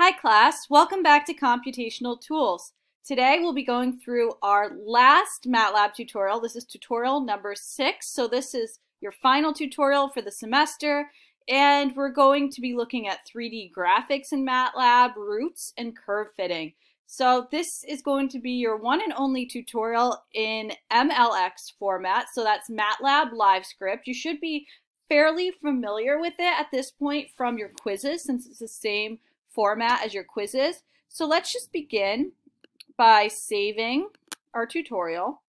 Hi class, welcome back to Computational Tools. Today we'll be going through our last MATLAB tutorial. This is tutorial number 6, so this is your final tutorial for the semester, and we're going to be looking at 3D graphics in MATLAB, roots, and curve fitting. So this is going to be your one and only tutorial in MLX format, so that's MATLAB live script. You should be fairly familiar with it at this point from your quizzes, since it's the same format as your quizzes. So let's just begin by saving our tutorial.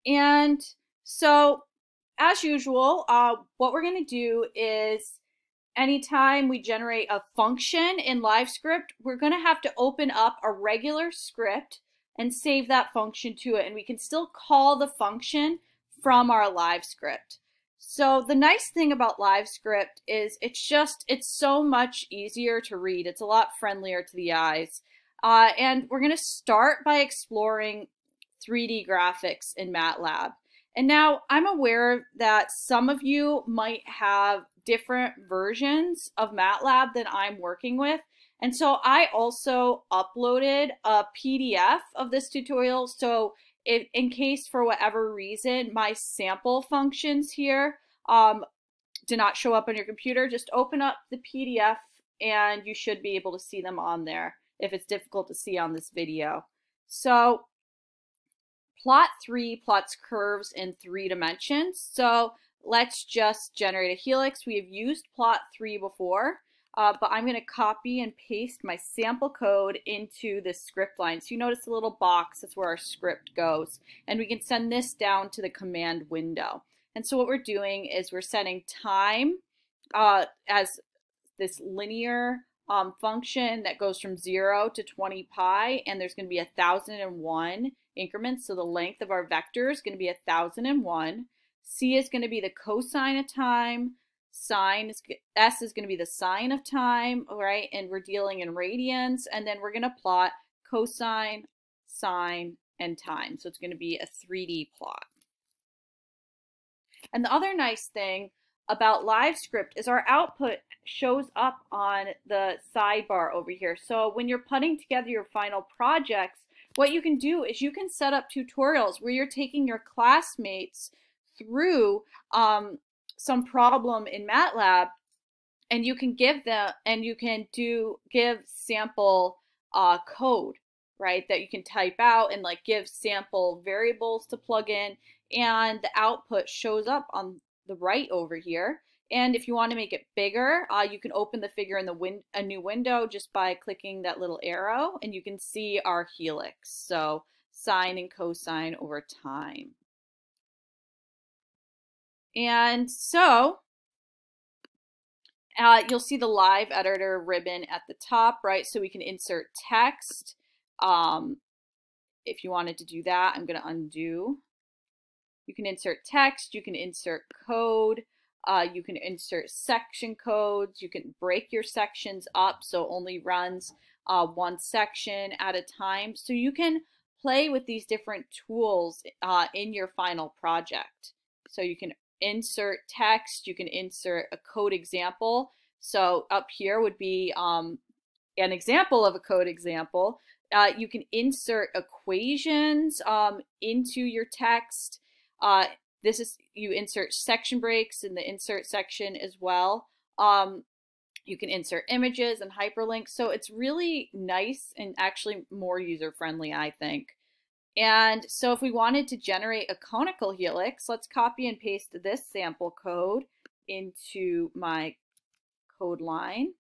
And so as usual, what we're going to do is anytime we generate a function in LiveScript, we're going to have to open up a regular script and save that function to it. And we can still call the function from our LiveScript. So the nice thing about LiveScript is it's so much easier to read. It's a lot friendlier to the eyes. And we're going to start by exploring 3D graphics in MATLAB. And now I'm aware that some of you might have different versions of MATLAB than I'm working with. And so I also uploaded a PDF of this tutorial. So if, in case for whatever reason my sample functions here do not show up on your computer, just open up the PDF and you should be able to see them on there if it's difficult to see on this video. So plot 3 plots curves in 3 dimensions. So let's just generate a helix. We have used plot 3 before. But I'm going to copy and paste my sample code into this script line. So you notice a little box, that's where our script goes. And we can send this down to the command window. And so what we're doing is we're setting time as this linear function that goes from 0 to 20 pi. And there's going to be 1001 increments. So the length of our vector is going to be 1001. C is going to be the cosine of time. S is going to be the sine of time, right? And we're dealing in radians, and then we're going to plot cosine, sine, and time. So it's going to be a 3D plot. And the other nice thing about LiveScript is our output shows up on the sidebar over here. So when you're putting together your final projects, what you can do is you can set up tutorials where you're taking your classmates through some problem in MATLAB, and you can give them, and you can give sample code, right, that you can type out and like give sample variables to plug in, and the output shows up on the right over here. And if you want to make it bigger, you can open the figure in a new window just by clicking that little arrow, and you can see our helix, so sine and cosine over time. And so you'll see the live editor ribbon at the top, right? So we can insert text. If you wanted to do that, I'm going to undo. You can insert text, you can insert code, you can insert section codes, you can break your sections up so it only runs one section at a time. So you can play with these different tools in your final project. So you can insert text, you can insert a code example. So up here would be an example of a code example. You can insert equations into your text. You insert section breaks in the insert section as well. You can insert images and hyperlinks. So it's really nice and actually more user-friendly, I think. And so if we wanted to generate a conical helix, let's copy and paste this sample code into my code line.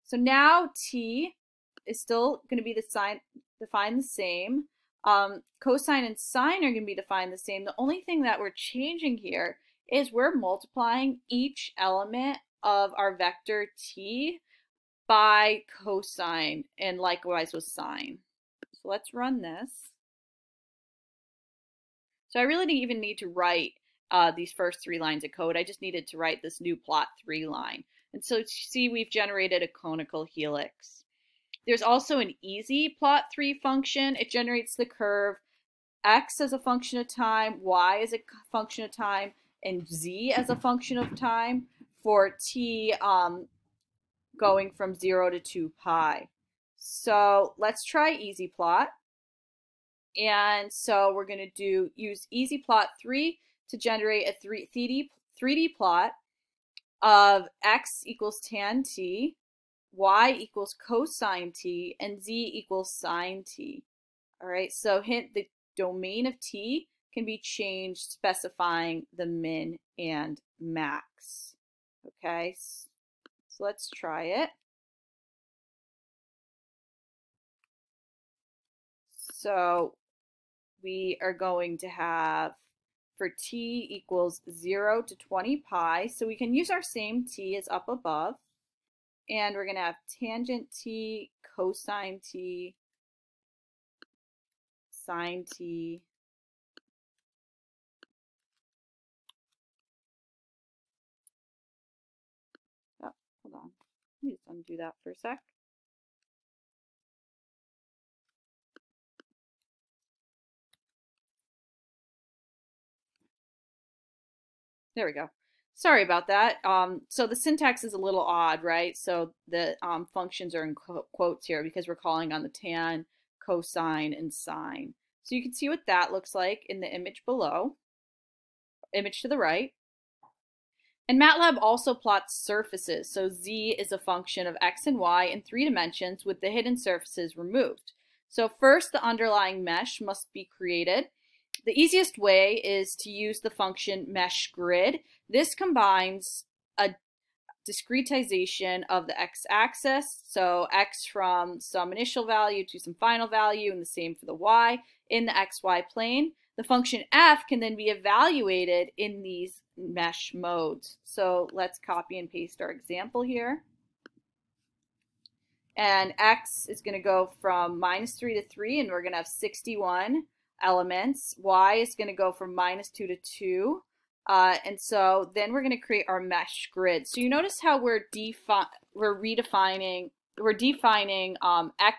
So now T is still going to be defined the same. Cosine and sine are going to be defined the same. The only thing that we're changing here is we're multiplying each element of our vector T by cosine, and likewise with sine. So let's run this. So I really didn't even need to write these first 3 lines of code. I just needed to write this new plot 3 line. And so see, we've generated a conical helix. There's also an easy plot 3 function. It generates the curve x as a function of time, y as a function of time, and z as a function of time for t going from 0 to 2 pi. So let's try EasyPlot. And so we're going to use EasyPlot3 to generate a 3D plot of x equals tan t, y equals cosine t, and z equals sine t. All right, so hint, the domain of t can be changed specifying the min and max. Okay, so let's try it. So we are going to have for t equals 0 to 20 pi, so we can use our same t as up above, and we're going to have tangent t, cosine t, sine t, oh, hold on, let me just undo that for a sec. There we go. Sorry about that. So the syntax is a little odd, right? So the functions are in quotes here because we're calling on the tan, cosine, and sine. So you can see what that looks like in the image below, image to the right. And MATLAB also plots surfaces. So z is a function of x and y in 3 dimensions with the hidden surfaces removed. So first, the underlying mesh must be created. The easiest way is to use the function mesh grid. This combines a discretization of the x-axis, so x from some initial value to some final value, and the same for the y in the xy plane. The function f can then be evaluated in these mesh modes. So let's copy and paste our example here. And x is going to go from -3 to 3, and we're going to have 61 elements. Y is going to go from -2 to 2. And so then we're going to create our mesh grid. So you notice how we're defining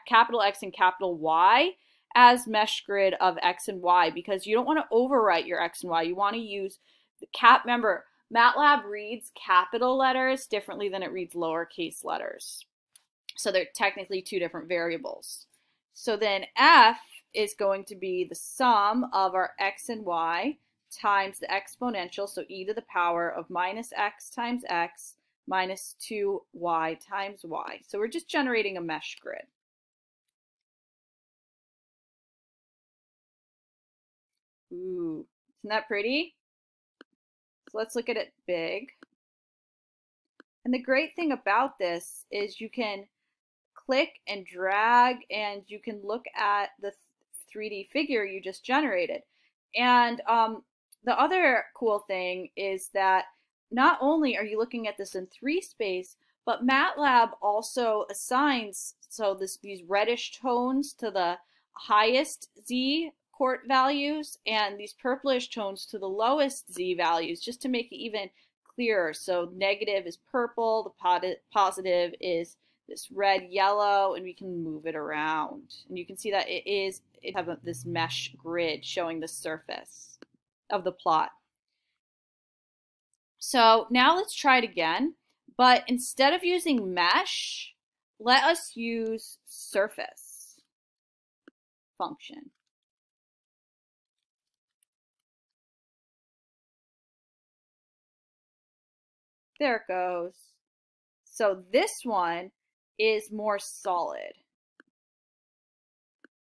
capital X and capital Y as mesh grid of X and Y, because you don't want to overwrite your X and Y. You want to use the remember, MATLAB reads capital letters differently than it reads lowercase letters. So they're technically 2 different variables. So then F is going to be the sum of our x and y times the exponential, so e to the power of -x times x minus 2y times y. So we're just generating a mesh grid. Ooh, isn't that pretty? So let's look at it big. And the great thing about this is you can click and drag and you can look at the 3D figure you just generated. And the other cool thing is that not only are you looking at this in 3 space, but MATLAB also assigns these reddish tones to the highest Z court values and these purplish tones to the lowest Z values, just to make it even clearer. So negative is purple, the positive is this red yellow, and we can move it around. And you can see that it has this mesh grid showing the surface of the plot. So now let's try it again, but instead of using mesh, let us use surface function. There it goes. So this one is more solid.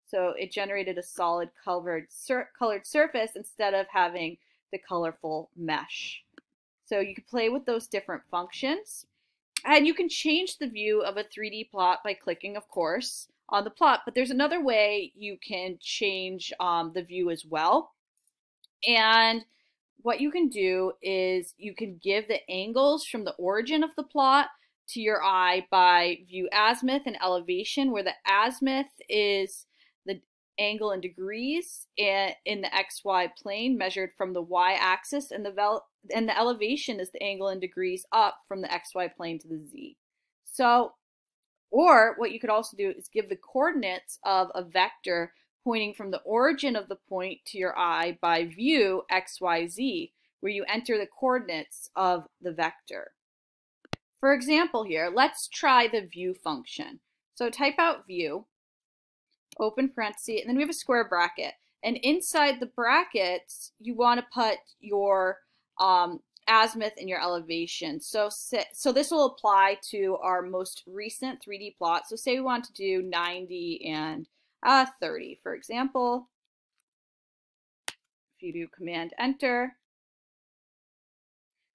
So it generated a solid colored surface instead of having the colorful mesh. So you can play with those different functions. And you can change the view of a 3D plot by clicking, of course, on the plot. But there's another way you can change the view as well. And what you can do is you can give the angles from the origin of the plot to your eye by view azimuth and elevation, where the azimuth is the angle in degrees in the XY plane measured from the y-axis, and the elevation is the angle in degrees up from the XY plane to the Z. So, or what you could also do is give the coordinates of a vector pointing from the origin of the point to your eye by view XYZ, where you enter the coordinates of the vector. For example here, let's try the view function. So type out view, open parenthesis, and then we have a square bracket. And inside the brackets, you want to put your azimuth and your elevation. So this will apply to our most recent 3D plot. So say we want to do 90 and 30, for example. If you do Command Enter.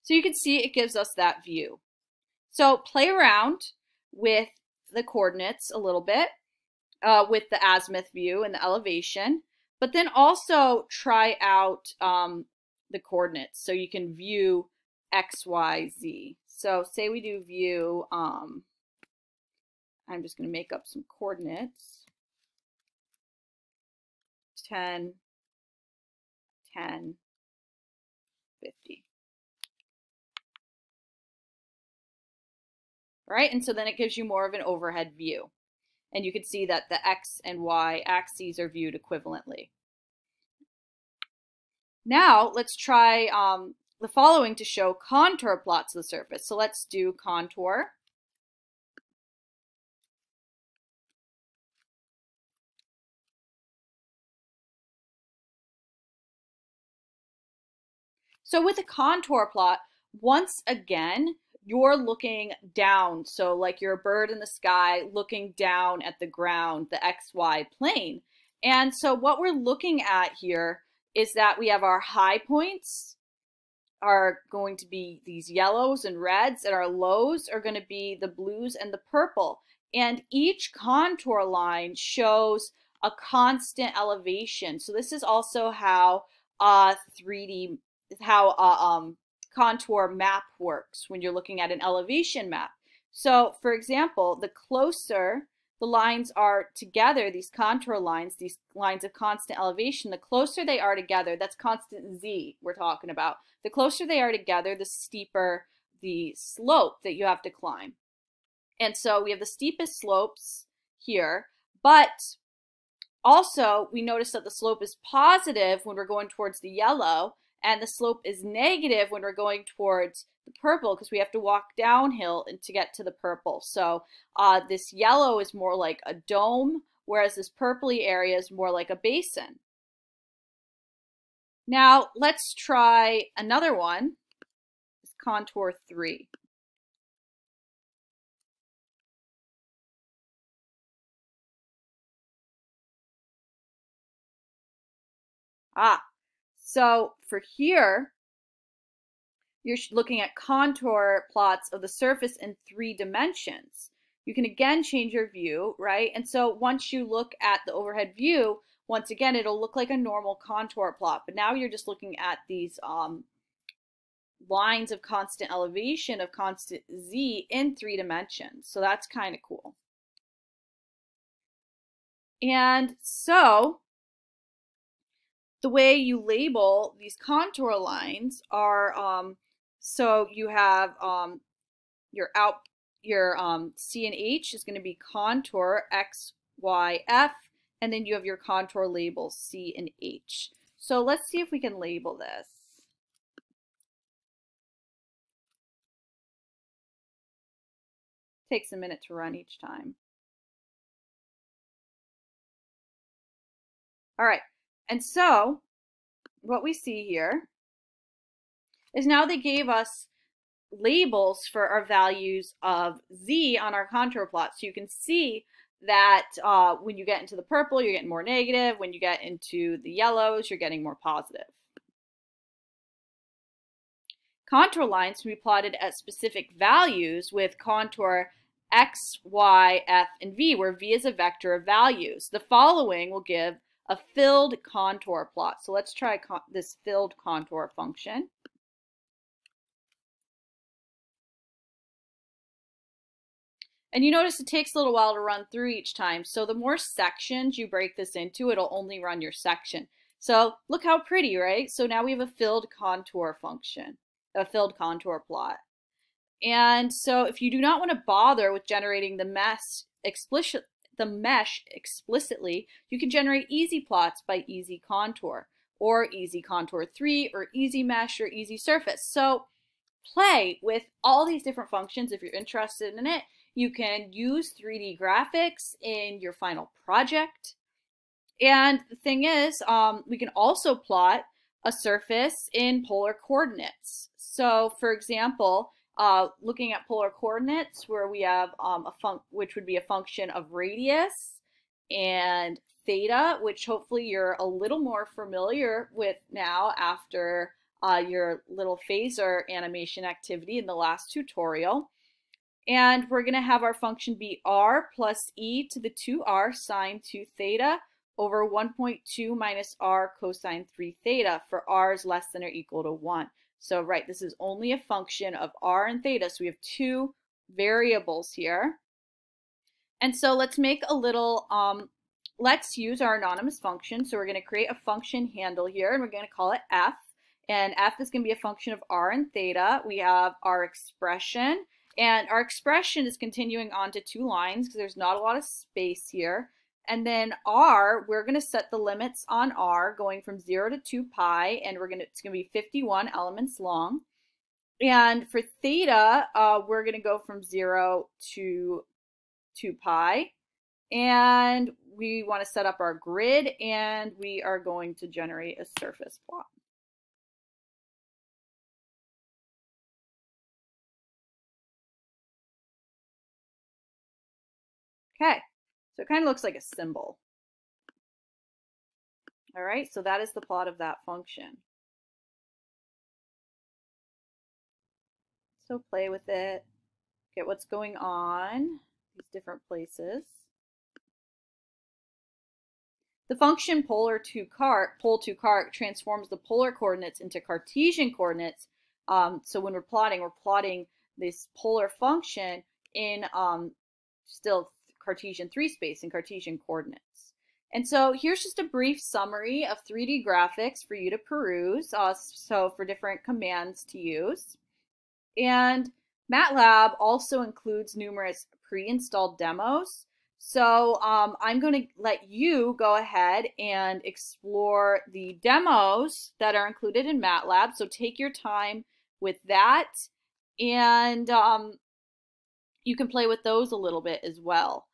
So you can see it gives us that view. So play around with the coordinates a little bit, with the azimuth view and the elevation, but then also try out the coordinates so you can view X, Y, Z. So say we do view, I'm just going to make up some coordinates, 10, 10, 50. All right, and so then it gives you more of an overhead view. And you can see that the X and Y axes are viewed equivalently. Now let's try the following to show contour plots of the surface. So let's do contour. So with a contour plot, once again, you're looking down. So like you're a bird in the sky looking down at the ground, the XY plane. And so what we're looking at here is that we have our high points are going to be these yellows and reds, and our lows are going to be the blues and the purple. And each contour line shows a constant elevation. So this is also how 3D, how contour map works when you're looking at an elevation map. So for example, the closer the lines are together, these contour lines, these lines of constant elevation, the closer they are together, that's constant Z we're talking about. The closer they are together, the steeper the slope that you have to climb. And so we have the steepest slopes here, but also we notice that the slope is positive when we're going towards the yellow, and the slope is negative when we're going towards the purple, because we have to walk downhill to get to the purple. So this yellow is more like a dome, whereas this purpley area is more like a basin. Now let's try another one, it's contour 3. So for here, you're looking at contour plots of the surface in 3 dimensions. You can again change your view, right? And so once you look at the overhead view, once again, it'll look like a normal contour plot. But now you're just looking at these lines of constant elevation of constant Z in 3 dimensions. So that's kind of cool. And so the way you label these contour lines are, so you have your C and H is going to be contour X, Y, F, and then you have your contour labels C and H. So let's see if we can label this. Takes a minute to run each time. All right, and so what we see here is now they gave us labels for our values of Z on our contour plot. So you can see that when you get into the purple, you're getting more negative. When you get into the yellows, you're getting more positive. Contour lines can be plotted at specific values with contour X, Y, F, and V, where V is a vector of values. The following will give a filled contour plot. So let's try this filled contour function. And you notice it takes a little while to run through each time. So the more sections you break this into, it'll only run your section. So look how pretty, right? So now we have a filled contour function, a filled contour plot. And so if you do not want to bother with generating the mesh explicitly, you can generate easy plots by easy contour. or easy contour 3, or easy mesh, or easy surface. So play with all these different functions if you're interested in it. You can use 3D graphics in your final project. And the thing is, we can also plot a surface in polar coordinates. So for example, looking at polar coordinates where we have which would be a function of radius and theta, which hopefully you're a little more familiar with now after your little phaser animation activity in the last tutorial. And we're going to have our function be r plus e to the 2r sine 2 theta over 1.2 minus r cosine 3 theta for r is less than or equal to 1. So right, this is only a function of r and theta, so we have two variables here. And so let's make a little, let's use our anonymous function. So we're going to create a function handle here, and we're going to call it f. And f is going to be a function of r and theta. We have our expression, and our expression is continuing on to 2 lines because there's not a lot of space here. And then r, we're going to set the limits on r going from 0 to 2 pi, and it's going to be 51 elements long. And for theta, we're going to go from 0 to 2 pi. And we want to set up our grid, and we are going to generate a surface plot. Okay, so it kind of looks like a symbol. All right, so that is the plot of that function. So play with it, get what's going on, these different places. The function pol2car transforms the polar coordinates into Cartesian coordinates. So when we're plotting this polar function in still Cartesian 3 space and Cartesian coordinates. And so here's just a brief summary of 3D graphics for you to peruse, so for different commands to use. And MATLAB also includes numerous pre-installed demos. So I'm going to let you go ahead and explore the demos that are included in MATLAB. So take your time with that, and you can play with those a little bit as well.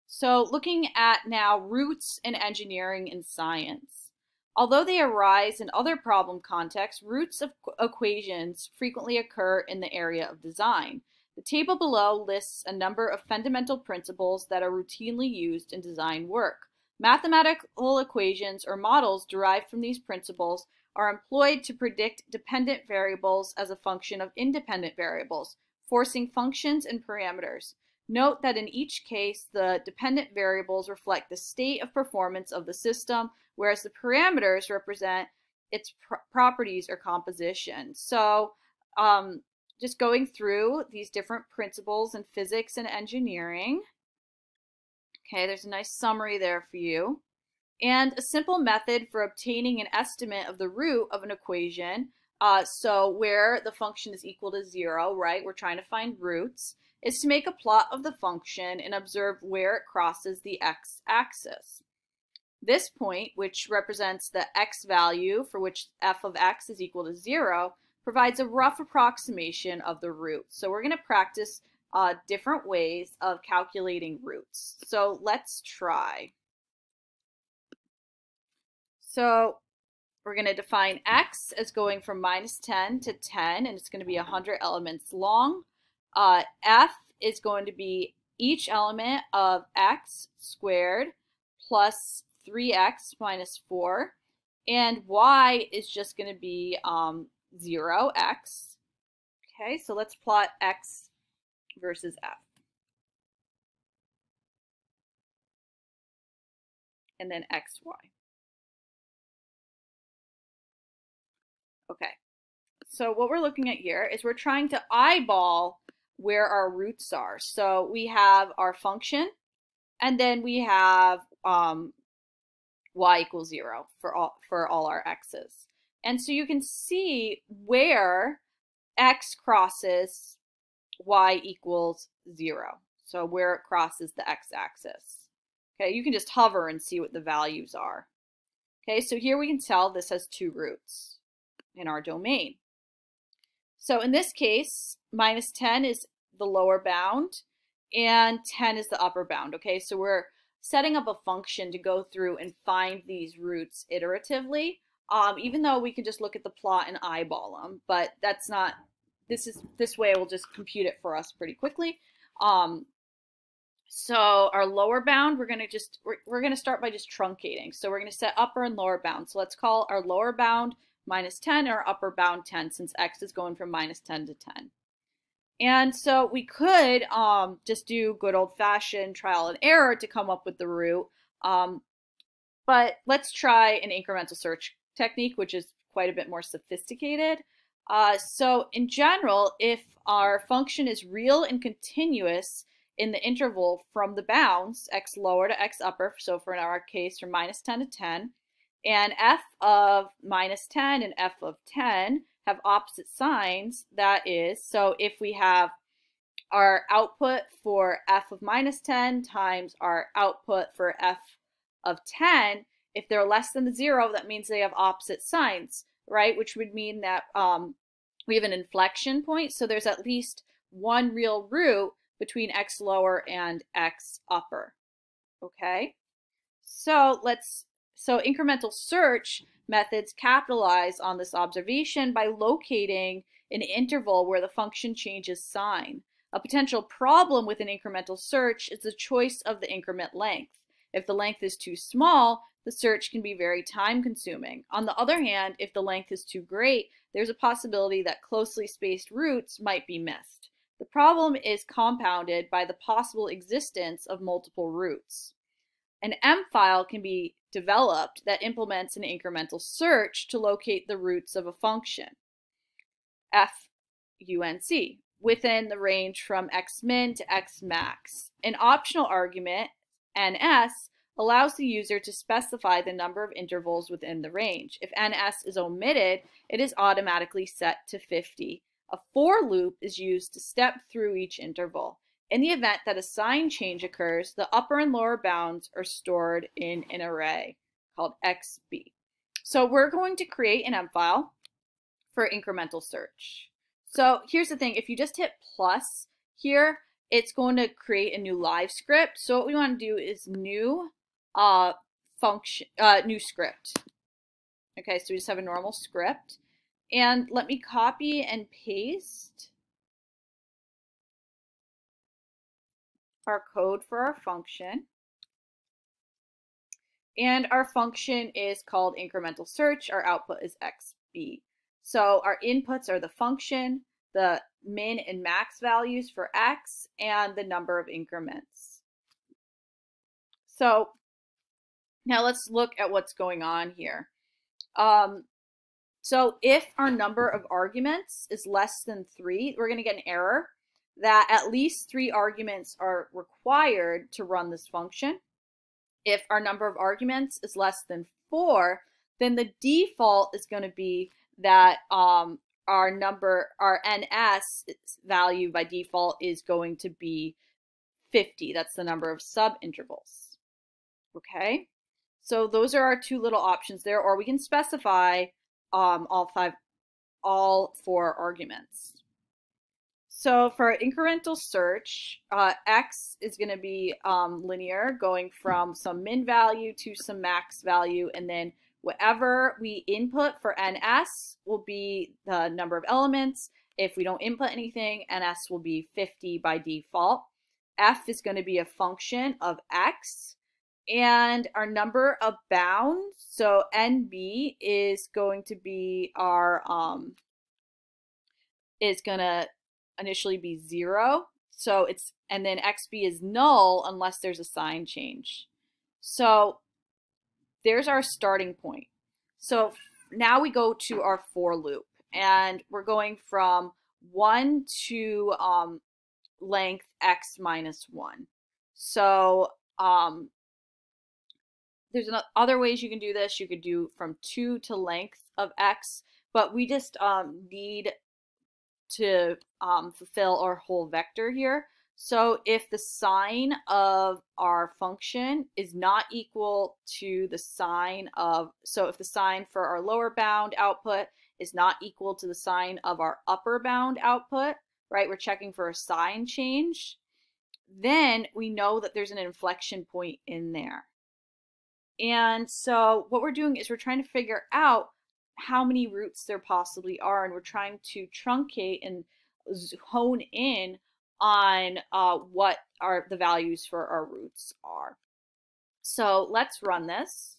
So looking at now roots in engineering and science. Although they arise in other problem contexts, roots of equations frequently occur in the area of design. The table below lists a number of fundamental principles that are routinely used in design work. Mathematical equations or models derived from these principles are employed to predict dependent variables as a function of independent variables, forcing functions and parameters. Note that in each case, the dependent variables reflect the state of performance of the system, whereas the parameters represent its properties or composition. So just going through these different principles in physics and engineering. Okay, there's a nice summary there for you. And a simple method for obtaining an estimate of the root of an equation, so where the function is equal to 0, right? We're trying to find roots, is to make a plot of the function and observe where it crosses the x-axis. This point, which represents the x value for which f of x is equal to 0, provides a rough approximation of the root. So we're going to practice different ways of calculating roots. So let's try. So we're going to define x as going from -10 to 10, and it's going to be 100 elements long. F is going to be each element of x squared plus 3x minus 4, and y is just going to be 0x. Okay, so let's plot x versus f. And then xy. Okay, so what we're looking at here is we're trying to eyeball where our roots are. So we have our function, and then we have y equals 0 for all our x's. And so you can see where x crosses y equals 0. So where it crosses the x-axis. Okay, you can just hover and see what the values are. Okay, so here we can tell this has 2 roots in our domain. So in this case, minus 10 is the lower bound and 10 is the upper bound. Okay, so we're setting up a function to go through and find these roots iteratively, even though we can just look at the plot and eyeball them, but that's not, this way it will just compute it for us pretty quickly. So our lower bound, we're gonna start by just truncating. So we're gonna set upper and lower bound. So let's call our lower bound minus 10 and our upper bound 10, since x is going from minus 10 to 10. And so we could just do good old-fashioned trial and error to come up with the root, but let's try an incremental search technique, which is quite a bit more sophisticated. So in general, if our function is real and continuous in the interval from the bounds, x lower to x upper, so for in our case from minus 10 to 10, and f of minus 10 and f of 10 have opposite signs, that is, so if we have our output for f of minus 10 times our output for f of 10, if they're less than the 0, that means they have opposite signs, right? Which would mean that we have an inflection point, so there's at least one real root between x lower and x upper, okay? So incremental search methods capitalize on this observation by locating an interval where the function changes sign. A potential problem with an incremental search is the choice of the increment length. If the length is too small, the search can be very time-consuming. On the other hand, if the length is too great, there's a possibility that closely spaced roots might be missed. The problem is compounded by the possible existence of multiple roots. An M file can be developed that implements an incremental search to locate the roots of a function, func, within the range from xmin to xmax. An optional argument, ns, allows the user to specify the number of intervals within the range. If ns is omitted, it is automatically set to 50. A for loop is used to step through each interval. In the event that a sign change occurs, the upper and lower bounds are stored in an array called xb. So we're going to create an M file for incremental search. So here's the thing, if you just hit plus here, it's going to create a new live script. So what we want to do is new new script. Okay, so we just have a normal script. And let me copy and paste our code for our function. And our function is called incremental search. Our output is xb. So our inputs are the function, the min and max values for x, and the number of increments. So now let's look at what's going on here. So if our number of arguments is less than 3, we're going to get an error that at least 3 arguments are required to run this function. If our number of arguments is less than 4, then the default is going to be that our ns value by default is going to be 50. That's the number of subintervals. Okay, so those are our 2 little options there, or we can specify all 4 arguments. So for incremental search, x is going to be linear, going from some min value to some max value, and then whatever we input for ns will be the number of elements. If we don't input anything, ns will be 50 by default. F is going to be a function of x, and our number of bounds, so nb is going to be our is going to initially be 0. So it's, and then xb is null unless there's a sign change. So there's our starting point. So now we go to our for loop, and we're going from 1 to length x minus 1. So there's other ways you can do this. You could do from 2 to length of x, but we just need to fulfill our whole vector here. So if the sign of our function is not equal to the sign of, so if the sign for our lower bound output is not equal to the sign of our upper bound output, right? We're checking for a sign change. Then we know that there's an inflection point in there. And so what we're doing is we're trying to figure out how many roots there possibly are, and we're trying to truncate and hone in on what are the values for our roots are. So let's run this.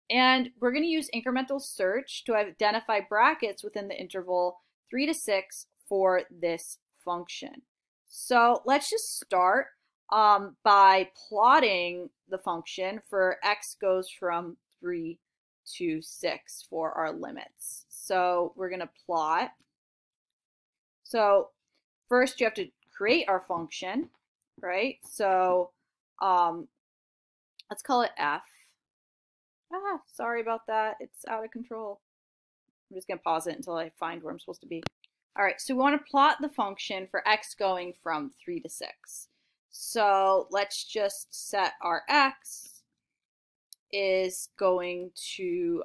And we're going to use incremental search to identify brackets within the interval 3 to 6 for this function. So let's just start by plotting the function for x goes from 3 to 6 for our limits. So we're going to plot. So first you have to create our function, right? So let's call it f. Sorry about that. It's out of control. I'm just going to pause it until I find where I'm supposed to be. All right, so we want to plot the function for x going from 3 to 6. So let's just set our x is going to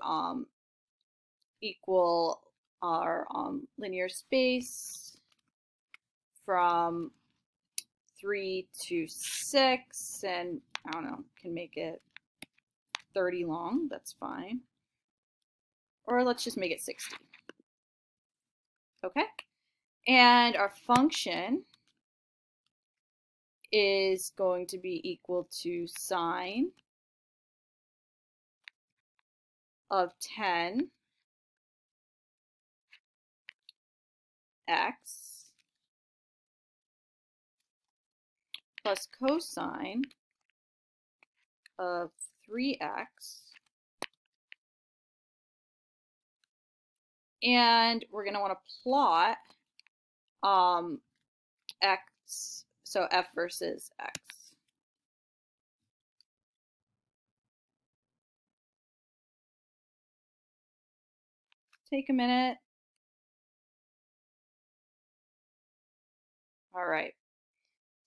equal our linear space from 3 to 6, and I don't know, can make it 30 long, that's fine. Or let's just make it 60. Okay, and our function is going to be equal to sine of 10 x plus cosine of 3x, and we're going to want to plot x, so f versus x. Take a minute. All right,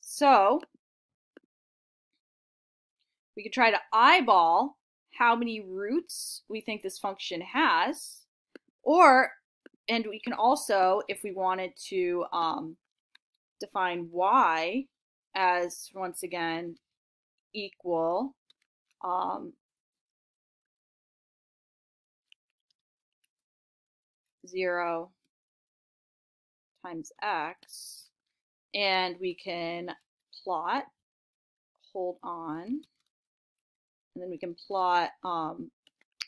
so we could try to eyeball how many roots we think this function has, and we can also, if we wanted to define y as, once again, equal 0 times x, and we can plot, hold on, and then we can plot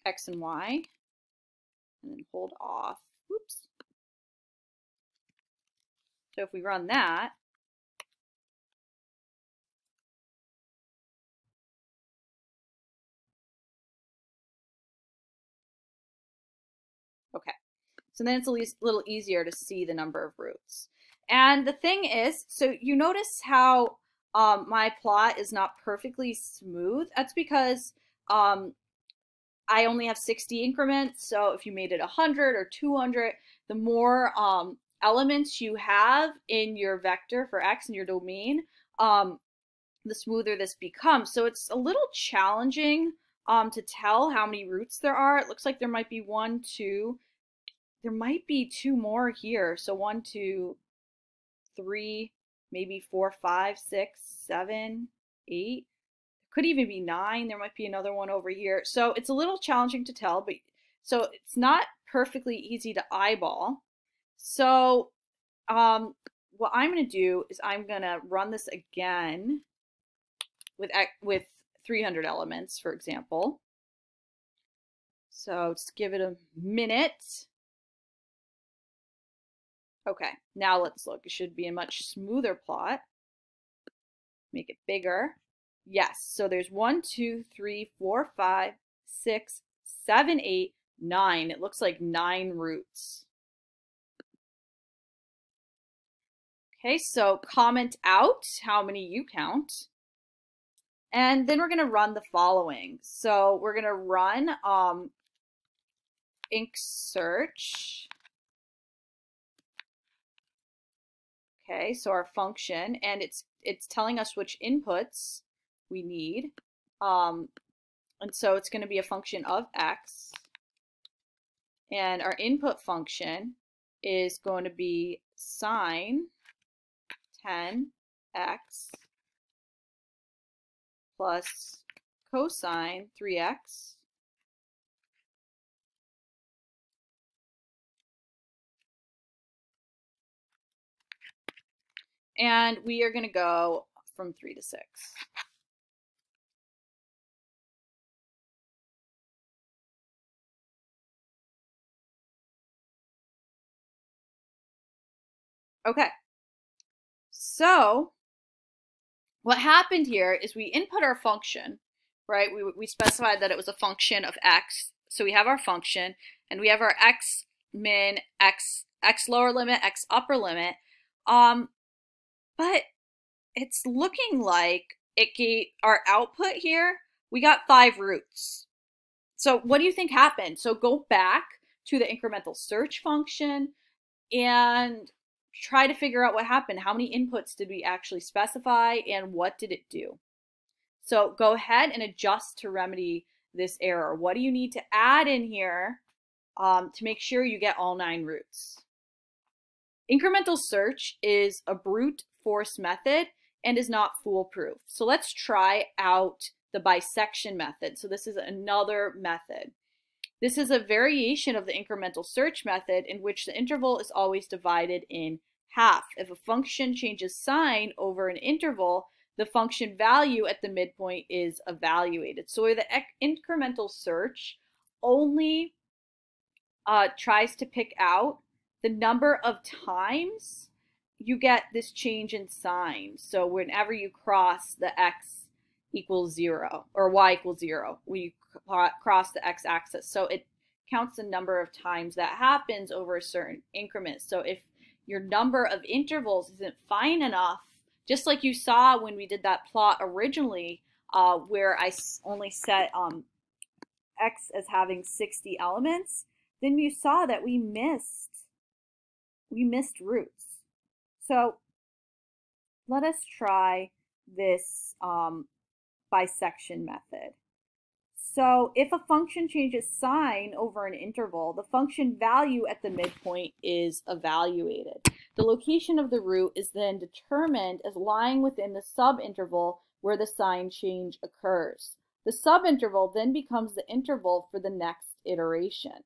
x and y, and then hold off. Oops. So if we run that, okay, so then it's a little easier to see the number of roots. And the thing is, so you notice how my plot is not perfectly smooth. That's because I only have 60 increments. So if you made it 100 or 200, the more elements you have in your vector for x in your domain, the smoother this becomes. So it's a little challenging to tell how many roots there are. It looks like there might be 1, 2. There might be 2 more here. So 1, 2, 3, maybe 4, 5, 6, 7, 8. Could even be 9. There might be another one over here. So it's a little challenging to tell, but so it's not perfectly easy to eyeball. So what I'm going to do is I'm going to run this again with 300 elements, for example. So just give it a minute. Okay, now let's look. It should be a much smoother plot. Make it bigger. Yes, so there's 1, 2, 3, 4, 5, 6, 7, 8, 9. It looks like 9 roots. Okay, so comment out how many you count. And then we're going to run the following. So we're going to run inc search Okay, so our function, and it's telling us which inputs we need. And so it's going to be a function of x. And our input function is going to be sine 10x plus cosine 3x and we are going to go from 3 to 6. Okay, so what happened here is we input our function, right? We specified that it was a function of x. So we have our function, and we have our x min, x lower limit, x upper limit. But it's looking like it gave our output here, we got 5 roots. So what do you think happened? So go back to the incremental search function and try to figure out what happened. How many inputs did we actually specify and what did it do? So go ahead and adjust to remedy this error. What do you need to add in here to make sure you get all 9 roots? Incremental search is a brute force method and is not foolproof. So let's try out the bisection method. So this is another method. This is a variation of the incremental search method in which the interval is always divided in half. If a function changes sign over an interval, the function value at the midpoint is evaluated. So the incremental search only tries to pick out the number of times you get this change in sign. So whenever you cross the x equals 0 or y equals 0, when you cross the x-axis. So it counts the number of times that happens over a certain increment. So if your number of intervals isn't fine enough, just like you saw when we did that plot originally, where I only set x as having 60 elements, then you saw that we missed roots. So let us try this bisection method. So if a function changes sign over an interval, the function value at the midpoint is evaluated. The location of the root is then determined as lying within the subinterval where the sign change occurs. The subinterval then becomes the interval for the next iteration.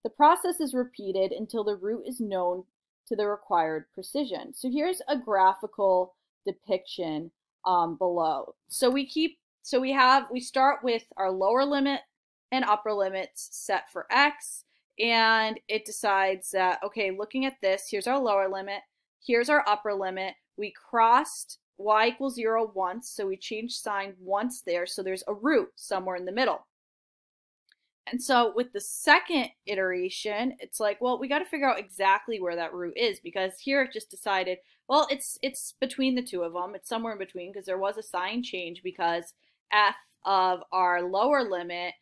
The process is repeated until the root is known to the required precision. So here's a graphical depiction below. So we start with our lower limit and upper limits set for x, and it decides that, okay, looking at this, here's our lower limit, here's our upper limit. We crossed y equals 0 once, so we changed sign once there, so there's a root somewhere in the middle. And so with the second iteration, it's like, well, we got to figure out exactly where that root is, because here it just decided, well, it's between the two of them. It's somewhere in between because there was a sign change because f of our lower limit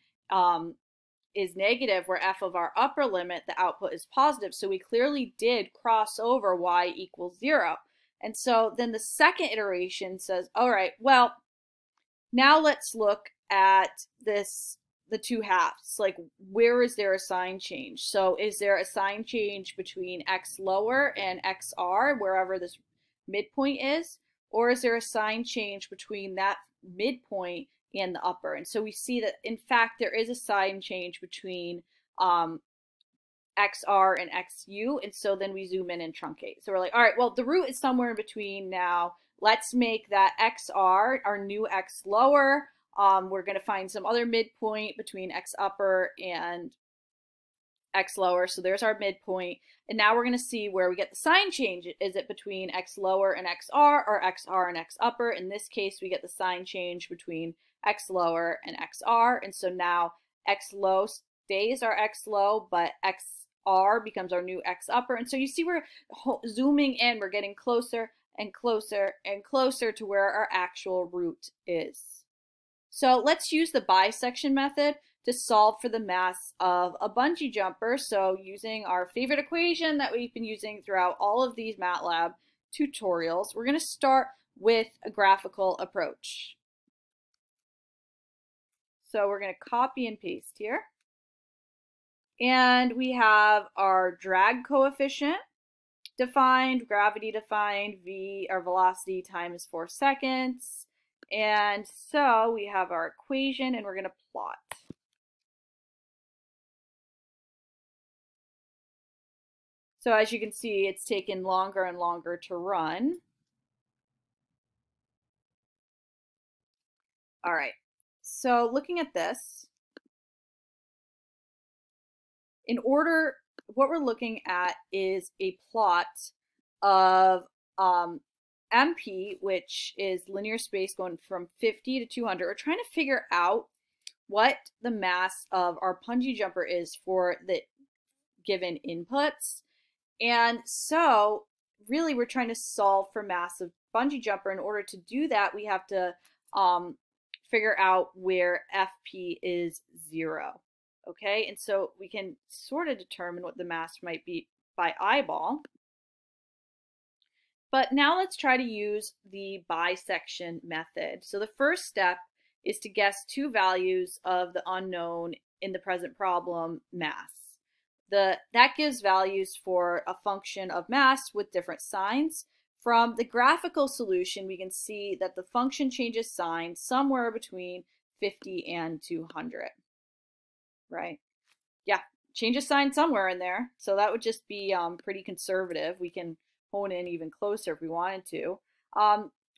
is negative, where f of our upper limit, the output, is positive. So we clearly did cross over y equals 0. And so then the second iteration says, all right, well, now let's look at this, the two halves. Like, where is there a sign change? So is there a sign change between x lower and xr, wherever this midpoint is? Or is there a sign change between that midpoint and the upper? And so we see that, in fact, there is a sign change between xr and xu. And so then we zoom in and truncate. So we're like, all right, well, the root is somewhere in between now. Let's make that xr our new x lower. We're going to find some other midpoint between x upper and x lower. So there's our midpoint. And now we're going to see where we get the sign change. Is it between x lower and xr, or xr and x upper? In this case, we get the sign change between x lower and xr. And so now x low stays our x low, but xr becomes our new x upper. And so you see we're zooming in. We're getting closer and closer and closer to where our actual root is. So let's use the bisection method to solve for the mass of a bungee jumper. So using our favorite equation that we've been using throughout all of these MATLAB tutorials, we're going to start with a graphical approach. So we're going to copy and paste here. And we have our drag coefficient defined, gravity defined, v, our velocity time is 4 seconds. And so we have our equation and we're going to plot. So as you can see, it's taken longer and longer to run. All right, so looking at this, what we're looking at is a plot of MP, which is linear space going from 50 to 200. We're trying to figure out what the mass of our bungee jumper is for the given inputs. And so really we're trying to solve for mass of bungee jumper. In order to do that, we have to figure out where FP is 0. Okay, and so we can sort of determine what the mass might be by eyeball. But now let's try to use the bisection method. So the first step is to guess two values of the unknown in the present problem mass. That gives values for a function of mass with different signs. From the graphical solution, we can see that the function changes sign somewhere between 50 and 200. Right? Yeah, changes sign somewhere in there. So that would just be pretty conservative. We can hone in even closer if we wanted to.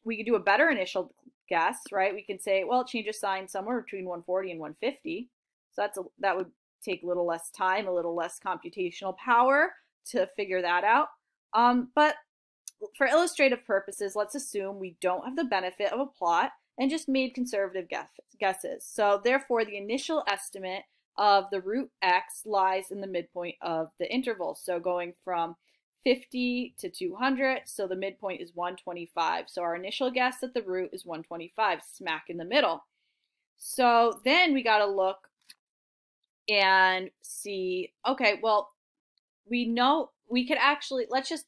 We could do a better initial guess, right? We can say, well, it changes sign somewhere between 140 and 150. So that would take a little less time, a little less computational power to figure that out. But for illustrative purposes, let's assume we don't have the benefit of a plot and just made conservative guesses. So therefore, the initial estimate of the root x lies in the midpoint of the interval. So going from 50 to 200, so the midpoint is 125. So our initial guess at the root is 125, smack in the middle. So then we got to look and see, okay, well, we know we could actually, let's just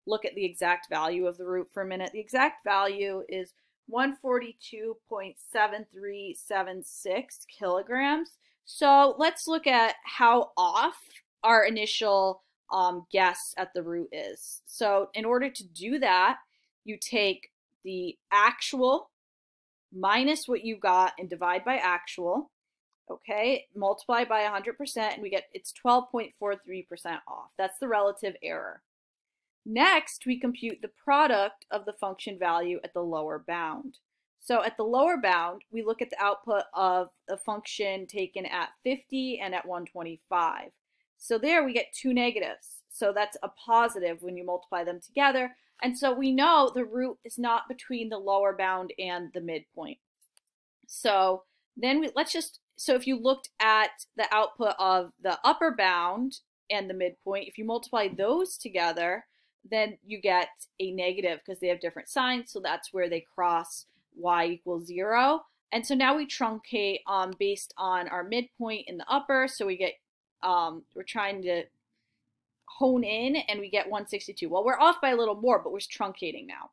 look at the exact value of the root for a minute. The exact value is 142.7376 kilograms. So let's look at how off our initial guess at the root is. So in order to do that, you take the actual minus what you got and divide by actual. Okay, multiply by 100% and we get it's 12.43% off. That's the relative error. Next, we compute the product of the function value at the lower bound. So at the lower bound, we look at the output of the function taken at 50 and at 125. So there we get two negatives. So that's a positive when you multiply them together. And so we know the root is not between the lower bound and the midpoint. So then so if you looked at the output of the upper bound and the midpoint, if you multiply those together, then you get a negative because they have different signs. So that's where they cross y equals 0. And so now we truncate based on our midpoint in the upper. So we get, we're trying to hone in and we get 162. Well, we're off by a little more, but we're truncating now.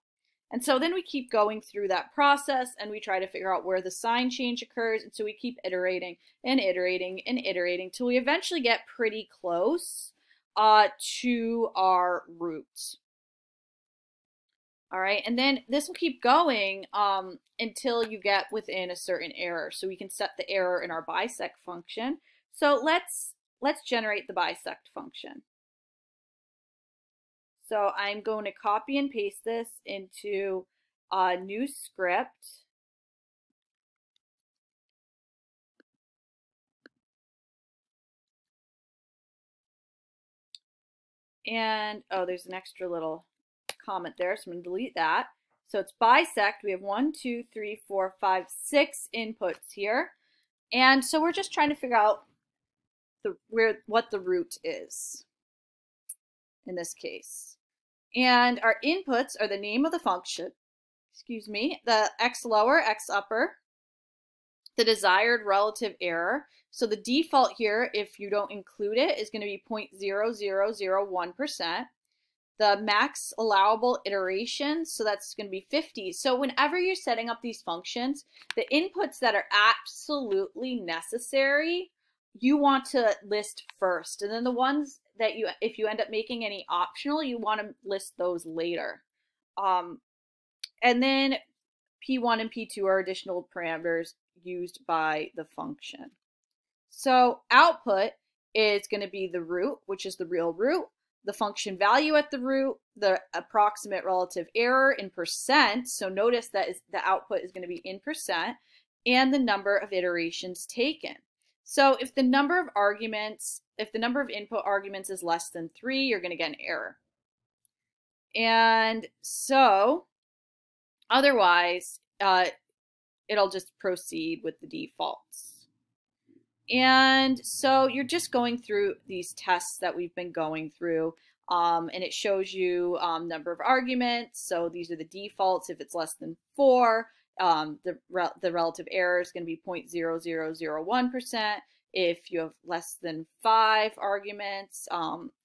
And so then we keep going through that process and we try to figure out where the sign change occurs. And so we keep iterating and iterating and iterating till we eventually get pretty close to our root. All right, and then this will keep going until you get within a certain error. So we can set the error in our bisect function. So let's generate the bisect function. So I'm going to copy and paste this into a new script. And, oh, there's an extra little comment there, so I'm going to delete that. So it's bisect. We have 1, 2, 3, 4, 5, 6 inputs here. And so we're just trying to figure out what the root is in this case. And our inputs are the name of the function, the x lower, x upper, the desired relative error. So the default here, if you don't include it, is going to be 0.0001%. the max allowable iterations, so that's going to be 50. So whenever you're setting up these functions, the inputs that are absolutely necessary, you want to list first. And then the ones that if you end up making any optional, you want to list those later. And then P1 and P2 are additional parameters used by the function. So output is going to be the root, which is the real root, the function value at the root, the approximate relative error in percent. So notice that the output is going to be in percent, and the number of iterations taken. So if the number of input arguments is less than 3, you're going to get an error. And so otherwise, it'll just proceed with the defaults. And so you're just going through these tests that we've been going through, and it shows you number of arguments. So these are the defaults. If it's less than 4, the relative error is going to be 0.0001%. If you have less than 5 arguments,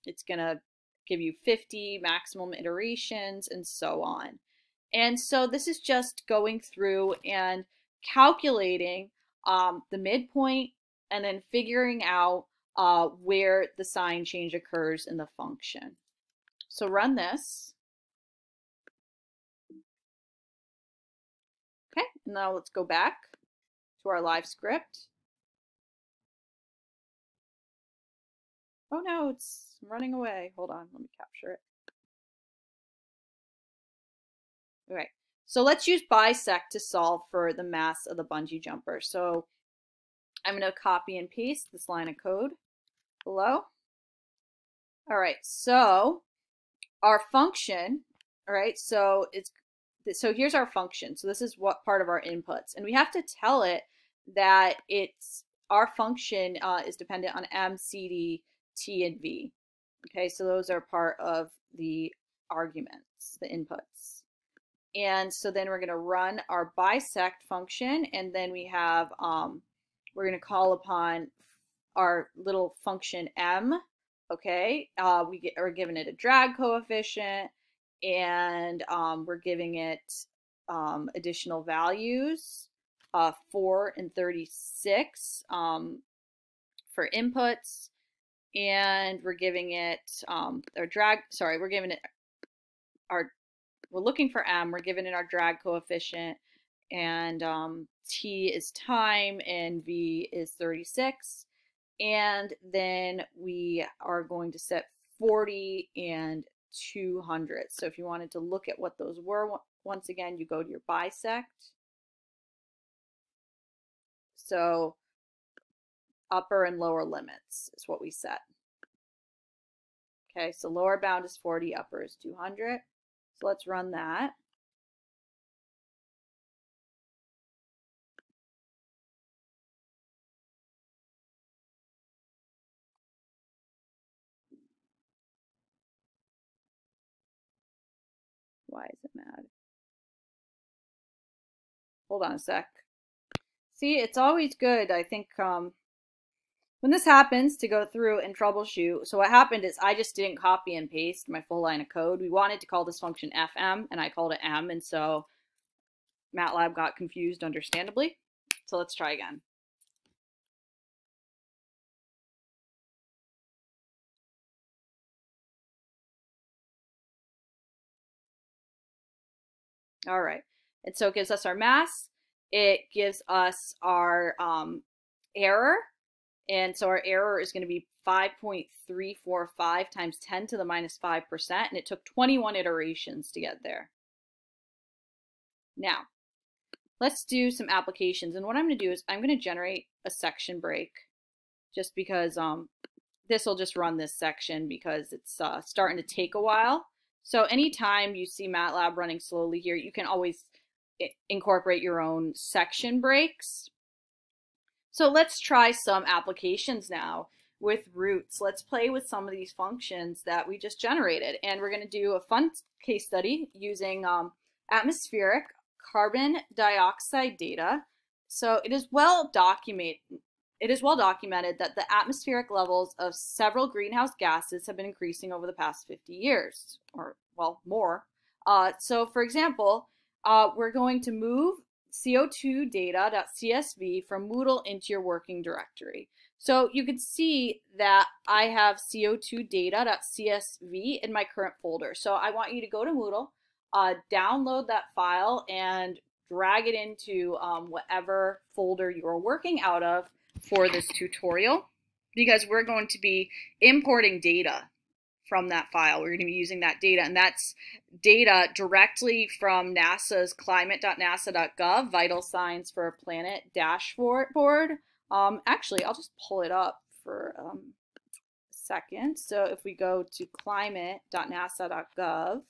it's going to give you 50 maximum iterations, and so on. And so this is just going through and calculating the midpoint, and then figuring out where the sign change occurs in the function. So run this. Okay, now let's go back to our live script. Oh no, it's running away. Hold on, let me capture it. Okay, so let's use bisect to solve for the mass of the bungee jumper. So I'm going to copy and paste this line of code below. All right, so our function, all right, so here's our function. So this is what part of our inputs, and we have to tell it that our function is dependent on M, C, D, T, and V. Okay, so those are part of the arguments, the inputs. And so then we're going to run our bisect function, and then we have we're going to call upon our little function M. Okay, we're giving it a drag coefficient, and we're giving it additional values, 4 and 36 for inputs, and we're giving it we're looking for M, we're giving it our drag coefficient, and T is time, and V is 36. And then we are going to set 40 and 200. So if you wanted to look at what those were, once again, you go to your bisect. So upper and lower limits is what we set. Okay, so lower bound is 40, upper is 200. So let's run that. Why is it mad? Hold on a sec. See, it's always good, I think, when this happens, to go through and troubleshoot. So what happened is I just didn't copy and paste my full line of code. We wanted to call this function fm, and I called it m, and so MATLAB got confused, understandably. So let's try again. All right, and so it gives us our mass, it gives us our error, and so our error is going to be 5.345 times 10 to the minus 5%, and it took 21 iterations to get there. Now, let's do some applications, and what I'm going to do is I'm going to generate a section break, just because this will just run this section because it's starting to take a while. So anytime you see MATLAB running slowly here, you can always incorporate your own section breaks. So let's try some applications now with roots. Let's play with some of these functions that we just generated. And we're going to do a fun case study using atmospheric carbon dioxide data. So it is well documented it is well documented that the atmospheric levels of several greenhouse gases have been increasing over the past 50 years, or, well, more. So, for example, we're going to move CO2 data.csv from Moodle into your working directory. So you can see that I have CO2 data.csv in my current folder. So I want you to go to Moodle, download that file, and drag it into whatever folder you're working out of for this tutorial, because we're going to be importing data from that file. We're going to be using that data, and that's data directly from NASA's climate.nasa.gov vital signs for a planet dashboard. Actually, I'll just pull it up for a second. So if we go to climate.nasa.gov,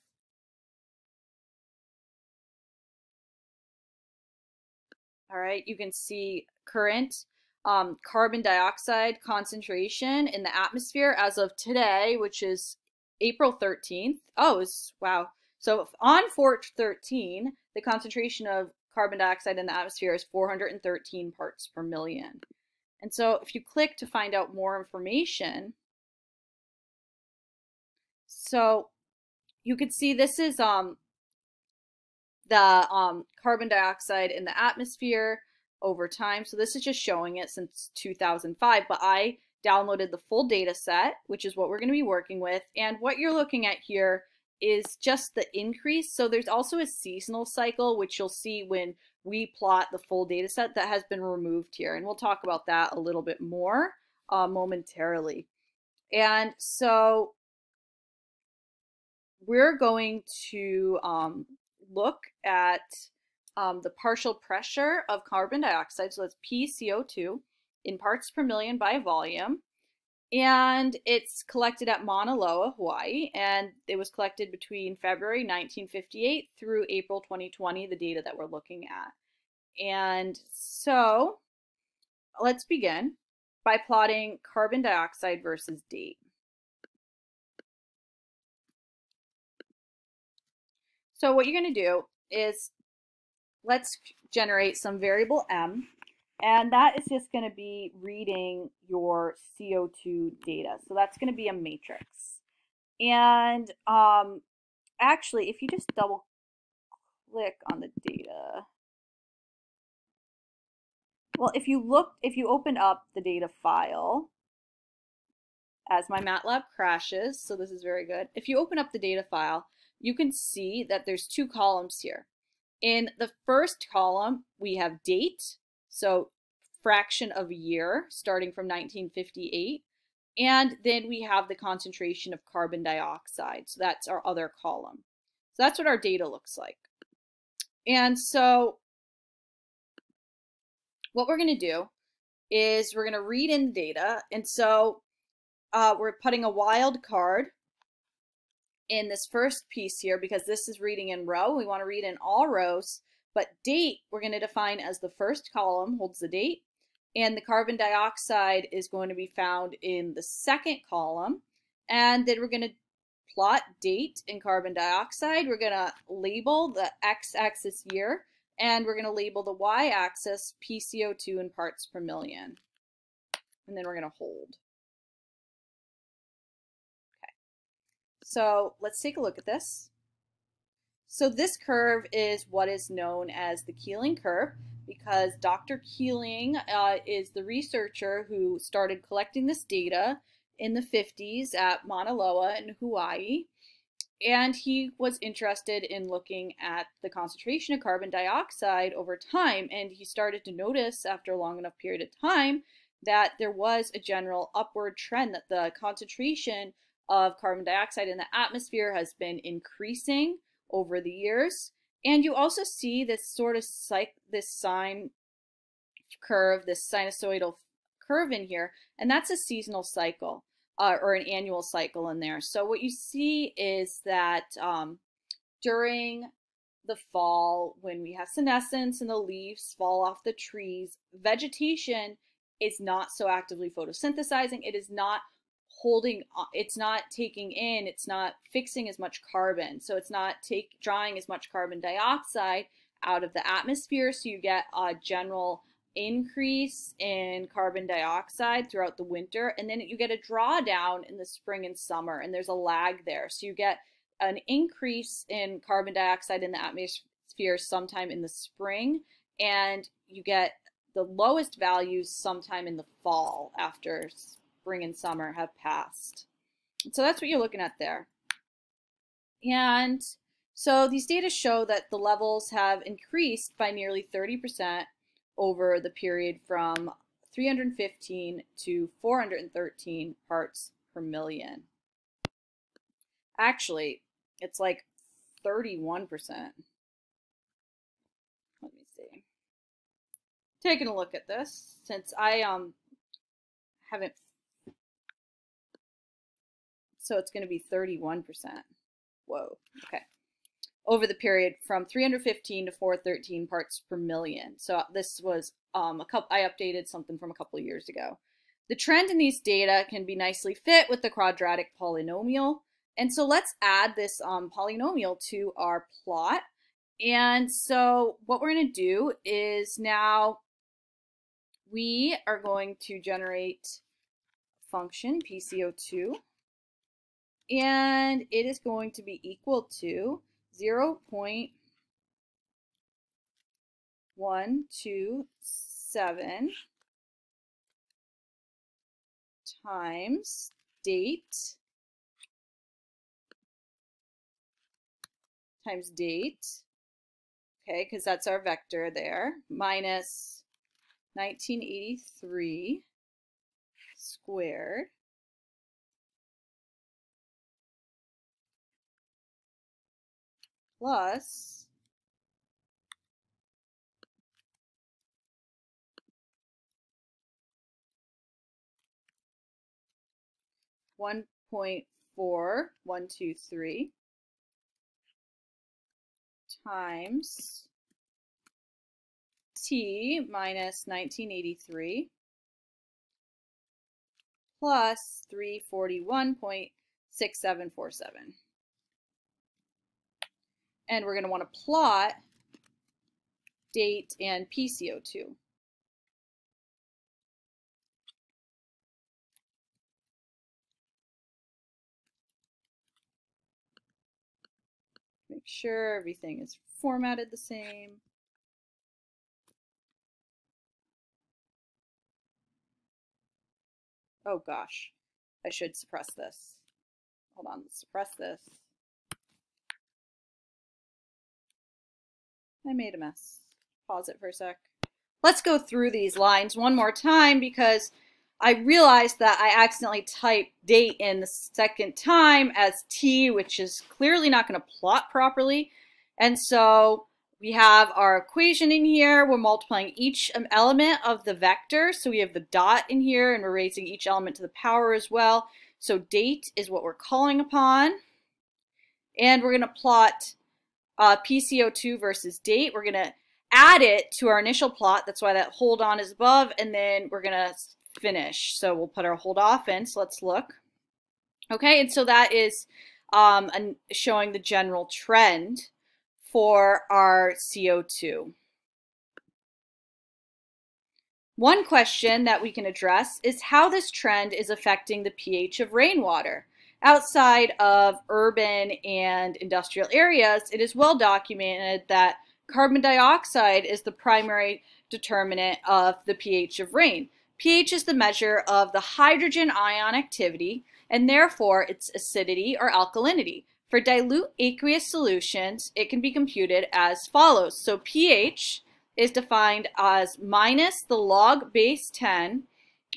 all right, you can see current carbon dioxide concentration in the atmosphere as of today, which is April 13th. Oh, wow. So on 4/13, the concentration of carbon dioxide in the atmosphere is 413 parts per million. And so if you click to find out more information, so you could see this is the carbon dioxide in the atmosphere over time. So this is just showing it since 2005, but I downloaded the full data set, which is what we're going to be working with. And what you're looking at here is just the increase. So there's also a seasonal cycle, which you'll see when we plot the full data set, that has been removed here. And we'll talk about that a little bit more momentarily. And so we're going to look at the partial pressure of carbon dioxide, so that's PCO2, in parts per million by volume. And it's collected at Mauna Loa, Hawaii, and it was collected between February 1958 through April 2020, the data that we're looking at. And so let's begin by plotting carbon dioxide versus date. So what you're going to do is, let's generate some variable m, and that is just going to be reading your CO2 data. So that's going to be a matrix. And actually, if you just double click on the data, well, if you open up the data file, as my MATLAB crashes, so this is very good. If you open up the data file, you can see that there's two columns here. In the first column, we have date, so fraction of a year starting from 1958, and then we have the concentration of carbon dioxide, so that's our other column. So that's what our data looks like. And so what we're going to do is we're going to read in the data, and so we're putting a wild card in this first piece here, because this is reading in row. We want to read in all rows, but date we're going to define as the first column holds the date, and the carbon dioxide is going to be found in the second column. And then we're going to plot date and carbon dioxide. We're going to label the x-axis year, and we're going to label the y-axis PCO2 in parts per million. And then we're going to hold. So let's take a look at this. So this curve is what is known as the Keeling curve, because Dr. Keeling is the researcher who started collecting this data in the 50s at Mauna Loa in Hawaii. And he was interested in looking at the concentration of carbon dioxide over time. And he started to notice after a long enough period of time that there was a general upward trend, that the concentration of carbon dioxide in the atmosphere has been increasing over the years. And you also see this sort of this sine curve, this sinusoidal curve in here, and that's a seasonal cycle or an annual cycle in there. So what you see is that during the fall, when we have senescence and the leaves fall off the trees, vegetation is not so actively photosynthesizing. It is not holding, it's not taking in, it's not fixing as much carbon. So it's not drawing as much carbon dioxide out of the atmosphere. So you get a general increase in carbon dioxide throughout the winter, and then you get a drawdown in the spring and summer, and there's a lag there. So you get an increase in carbon dioxide in the atmosphere sometime in the spring, and you get the lowest values sometime in the fall after spring and summer have passed. So that's what you're looking at there. And so these data show that the levels have increased by nearly 30% over the period from 315 to 413 parts per million. Actually, it's like 31%. Let me see. Taking a look at this, since I haven't, so it's going to be 31%. Whoa, okay. Over the period from 315 to 413 parts per million. So this was I updated something from a couple of years ago. The trend in these data can be nicely fit with the quadratic polynomial. And so let's add this polynomial to our plot. And so what we're going to do is now we are going to generate a function PCO2. And it is going to be equal to 0.127 times date times date, okay, because that's our vector there, minus 1983 squared plus 1.4123 times t minus 1983 plus 341.6747. And we're going to want to plot date and PCO2. Make sure everything is formatted the same. Oh gosh, I should suppress this. Hold on, let's suppress this. I made a mess. Pause it for a sec. Let's go through these lines one more time because I realized that I accidentally typed date in the second time as t, which is clearly not going to plot properly. And so we have our equation in here. We're multiplying each element of the vector. So we have the dot in here, and we're raising each element to the power as well. So date is what we're calling upon. And we're going to plot PCO2 versus date. We're going to add it to our initial plot. That's why that hold on is above. And then we're going to finish. So we'll put our hold off in. So let's look. Okay, and so that is showing the general trend for our CO2. One question that we can address is how this trend is affecting the pH of rainwater. Outside of urban and industrial areas, it is well documented that carbon dioxide is the primary determinant of the pH of rain. pH is the measure of the hydrogen ion activity and therefore its acidity or alkalinity. For dilute aqueous solutions, it can be computed as follows. So pH is defined as minus the log base 10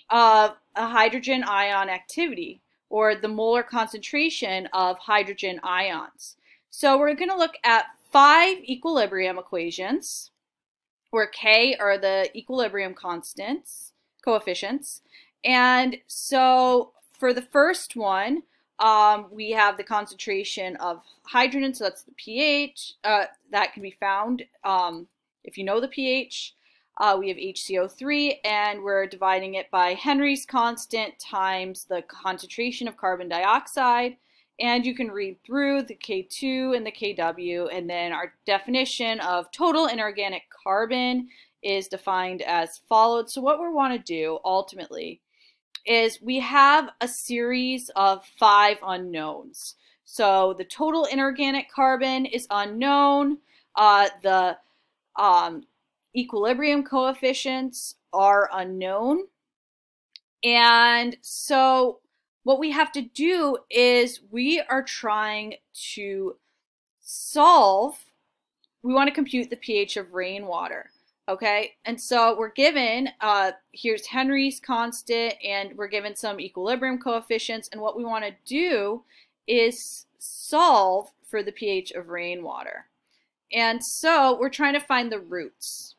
of a hydrogen ion activity, or the molar concentration of hydrogen ions. So we're going to look at 5 equilibrium equations, where K are the equilibrium coefficients. And so for the first one, we have the concentration of hydrogen, so that's the pH. That can be found if you know the pH. We have HCO3, and we're dividing it by Henry's constant times the concentration of carbon dioxide. And you can read through the K2 and the KW, and then our definition of total inorganic carbon is defined as followed. So what we want to do ultimately is we have a series of 5 unknowns. So the total inorganic carbon is unknown. The equilibrium coefficients are unknown. And so what we have to do is we are trying to solve, we want to compute the pH of rainwater. Okay, and so we're given, here's Henry's constant, and we're given some equilibrium coefficients, and what we want to do is solve for the pH of rainwater. And so we're trying to find the roots.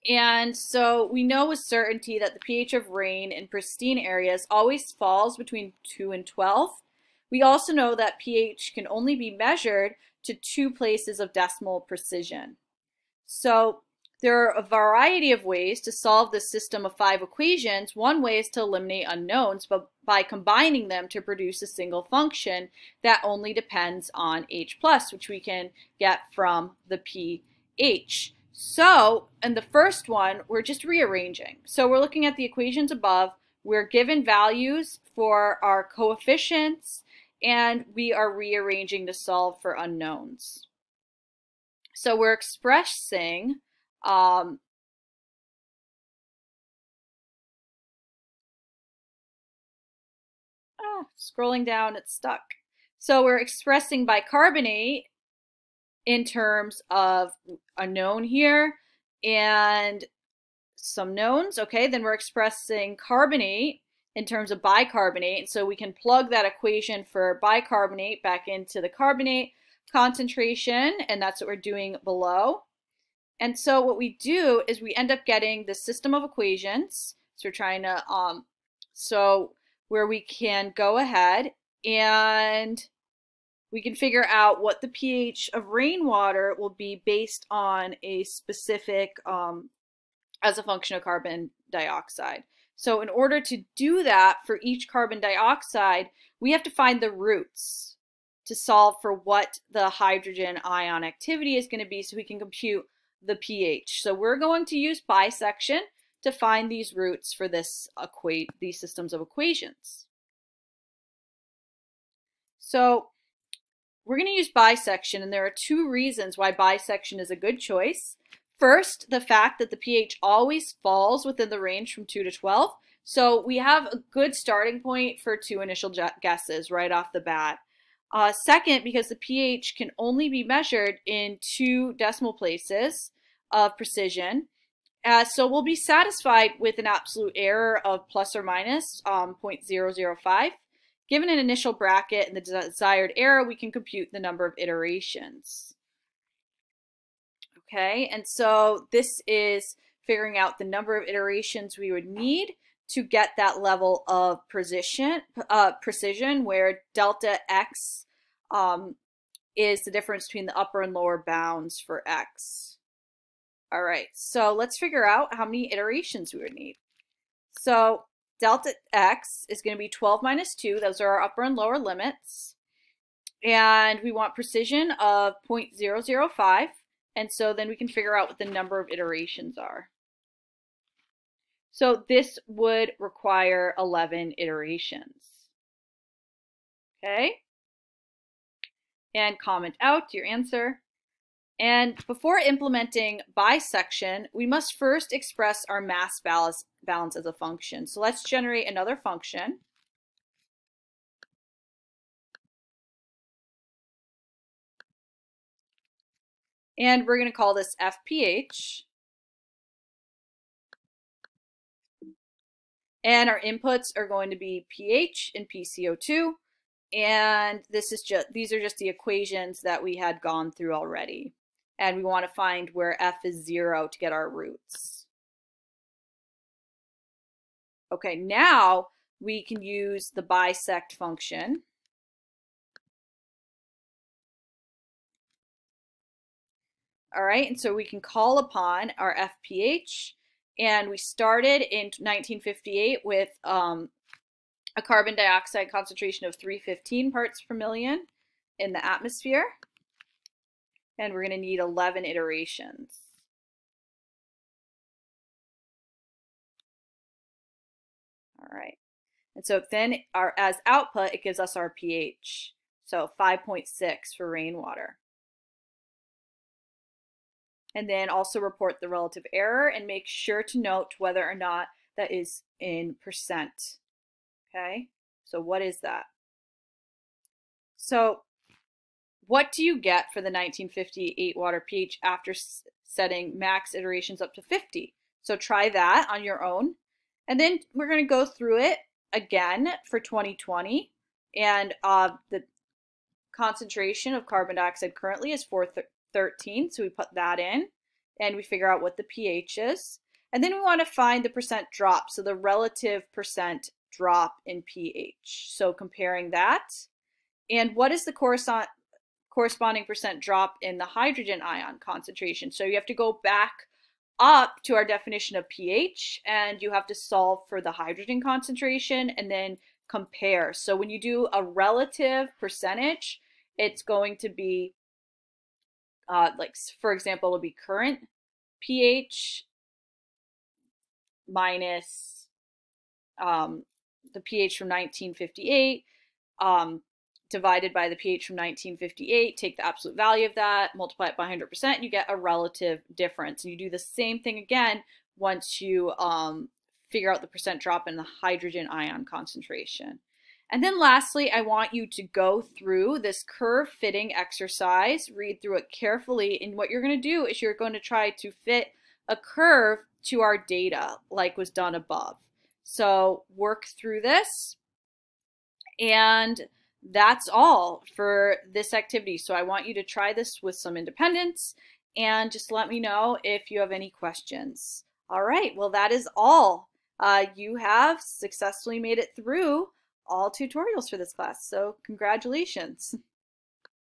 And so we know with certainty that the pH of rain in pristine areas always falls between 2 and 12. We also know that pH can only be measured to 2 places of decimal precision. So there are a variety of ways to solve this system of 5 equations. One way is to eliminate unknowns, but by combining them to produce a single function that only depends on H+, which we can get from the pH. So in the first one, we're just rearranging. So we're looking at the equations above. We're given values for our coefficients, and we are rearranging to solve for unknowns. So we're expressing scrolling down, it's stuck. So we're expressing bicarbonate in terms of a known here and some knowns. Okay, then we're expressing carbonate in terms of bicarbonate. And so we can plug that equation for bicarbonate back into the carbonate concentration, and that's what we're doing below. And so what we do is we end up getting the system of equations. So we're trying to, where we can go ahead and we can figure out what the pH of rainwater will be based on a specific, as a function of carbon dioxide. So in order to do that for each carbon dioxide, we have to find the roots to solve for what the hydrogen ion activity is going to be so we can compute the pH. So we're going to use bisection to find these roots for these systems of equations. So we're going to use bisection, and there are 2 reasons why bisection is a good choice. First, the fact that the pH always falls within the range from 2 to 12. So we have a good starting point for 2 initial guesses right off the bat. Second, because the pH can only be measured in 2 decimal places of precision. So we'll be satisfied with an absolute error of plus or minus 0.005. Given an initial bracket and the desired error, we can compute the number of iterations. Okay, and so this is figuring out the number of iterations we would need to get that level of precision where delta x is the difference between the upper and lower bounds for x. All right, so let's figure out how many iterations we would need. So delta x is going to be 12 minus 2. Those are our upper and lower limits. And we want precision of 0.005. And so then we can figure out what the number of iterations are. So this would require 11 iterations. Okay? And comment out your answer. And before implementing bisection, we must first express our mass balance as a function. So let's generate another function. And we're going to call this FPH. And our inputs are going to be pH and PCO2. And these are just the equations that we had gone through already. And we want to find where F is 0 to get our roots. Okay, now we can use the bisect function. All right, and so we can call upon our FPH. And we started in 1958 with a carbon dioxide concentration of 315 parts per million in the atmosphere. And we're going to need 11 iterations. All right. And so then as output, it gives us our pH. So 5.6 for rainwater. And then also report the relative error and make sure to note whether or not that is in percent. Okay, so what is that? So what do you get for the 1958 water pH after setting max iterations up to 50? So try that on your own. And then we're going to go through it again for 2020. And the concentration of carbon dioxide currently is 413. So we put that in and we figure out what the pH is. And then we want to find the percent drop. So the relative percent drop in pH. So comparing that. And what is the corresponding percent drop in the hydrogen ion concentration? So you have to go back up to our definition of pH and you have to solve for the hydrogen concentration and then compare. So when you do a relative percentage, it's going to be like, for example, it'll be current pH minus the pH from 1958 divided by the pH from 1958, take the absolute value of that, multiply it by 100%, you get a relative difference. And you do the same thing again once you figure out the percent drop in the hydrogen ion concentration. And then lastly, I want you to go through this curve fitting exercise, read through it carefully, and what you're going to do is you're going to try to fit a curve to our data like was done above. So work through this, and that's all for this activity. So I want you to try this with some independence and just let me know if you have any questions. All right, well, that is all. You have successfully made it through all tutorials for this class, so congratulations.